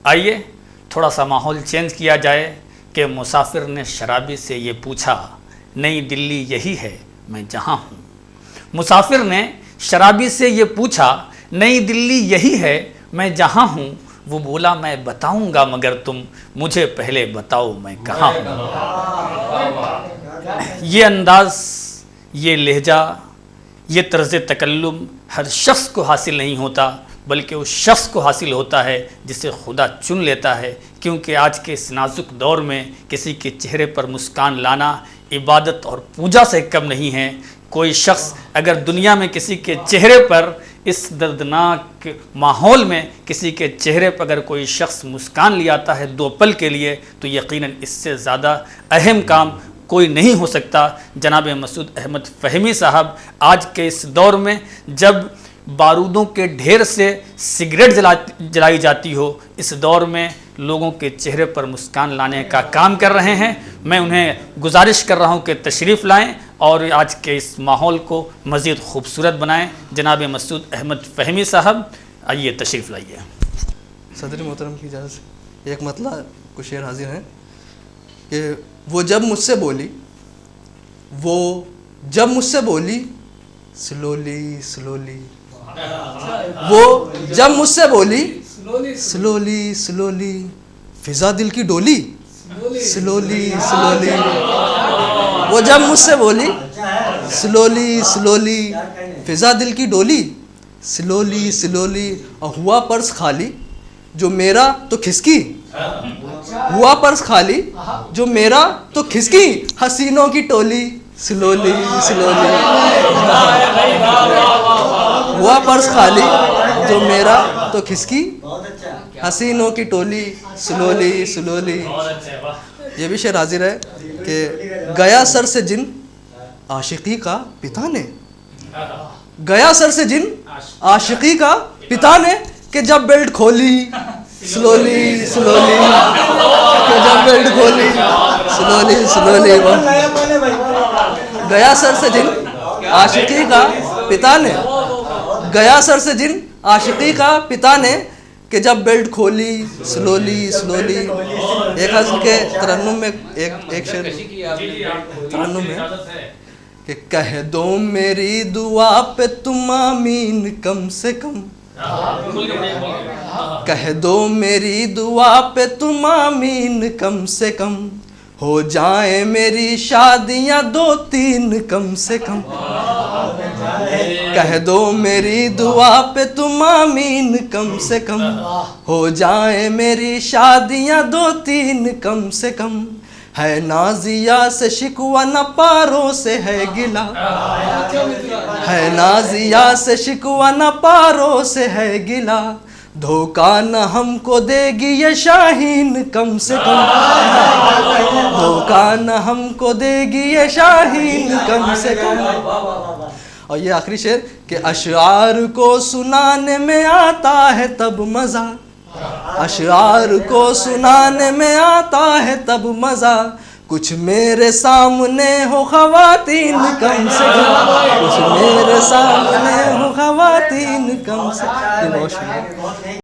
आइए थोड़ा सा माहौल चेंज किया जाए कि मुसाफिर ने शराबी से ये पूछा, नई दिल्ली यही है मैं जहाँ हूँ। मुसाफिर ने शराबी से ये पूछा, नई दिल्ली यही है मैं जहाँ हूँ। वो बोला, मैं बताऊँगा मगर तुम मुझे पहले बताओ मैं कहाँ हूँ। ये अंदाज़, ये लहजा, ये तर्ज़ तकल्लुम हर शख्स को हासिल नहीं होता, बल्कि उस शख्स को हासिल होता है जिसे खुदा चुन लेता है। क्योंकि आज के इस नाजुक दौर में किसी के चेहरे पर मुस्कान लाना इबादत और पूजा से कम नहीं है। कोई शख्स अगर दुनिया में किसी के चेहरे पर, इस दर्दनाक माहौल में किसी के चेहरे पर अगर कोई शख्स मुस्कान ले आता है 2 पल के लिए, तो यकीनन इससे ज़्यादा अहम काम कोई नहीं हो सकता। जनाब मसूद अहमद फ़हमी साहब आज के इस दौर में जब बारूदों के ढेर से सिगरेट जलाई जाती हो, इस दौर में लोगों के चेहरे पर मुस्कान लाने का काम कर रहे हैं। मैं उन्हें गुजारिश कर रहा हूं कि तशरीफ़ लाएं और आज के इस माहौल को मज़ीद खूबसूरत बनाएं। जनाब मसूद अहमद फ़हमी साहब, आइए तशरीफ़ लाइए। सदर मोहतरम की इजाज़त से एक मतलब कुछ शेर हाजिर हैं कि वो जब मुझसे बोली स्लोली स्लोली, वो जब मुझसे बोली स्लोली स्लोली, फिजा दिल की डोली स्लोली स्लोली। वो जब मुझसे बोली स्लोली स्लोली, फिजा दिल की डोली स्लोली स्लोली। और हुआ पर्स खाली जो मेरा तो खिसकी, हुआ पर्स खाली जो मेरा तो खिसकी, हसीनों की टोली स्लोली स्लोली। हुआ पर्स खाली जो मेरा तो खिसकी, हसीनों की टोली स्लोली स्लोली। ये भी शेर हाजिर है कि गया सर से जिन आशिकी का पिता ने, गया सर से जिन आशिकी का पिता ने, कि जब बेल्ट खोली स्लोली स्लोली, कि जब बेल्ट खोली स्लोली स्लोली। गया सर से जिन आशिकी का पिता ने, गया सर से जिन आशिकी का पिता ने, कि जब बेल्ट खोली स्लोली स्लोली। एक हज़म के तरन्नुम में एक शेर तरन्नुम में कि कह दो मेरी दुआ पे तुम आमीन कम से कम, कह दो मेरी दुआ पे तुम आमीन कम से कम, हो जाए मेरी शादियां 2-3 कम से कम। कह दो मेरी दुआ पे तुम आमीन कम से कम, हो जाए मेरी शादियां 2-3 कम से कम। है नाजिया से शिकवा न पारों से है गिला, है नाजिया से शिकवा न पारों से है गिला, धोखा न हमको देगी ये शाहीन कम से कम, धोखा न हमको देगी ये शाहीन कम से कम। और ये आखिरी शेर कि अशआर को सुनाने में आता है तब मज़ा, अशआर को सुनाने में आता है तब मज़ा, कुछ मेरे सामने हो ख़वातीन कम से कम, कुछ मेरे सामने हो ख़वातीन कम से कम।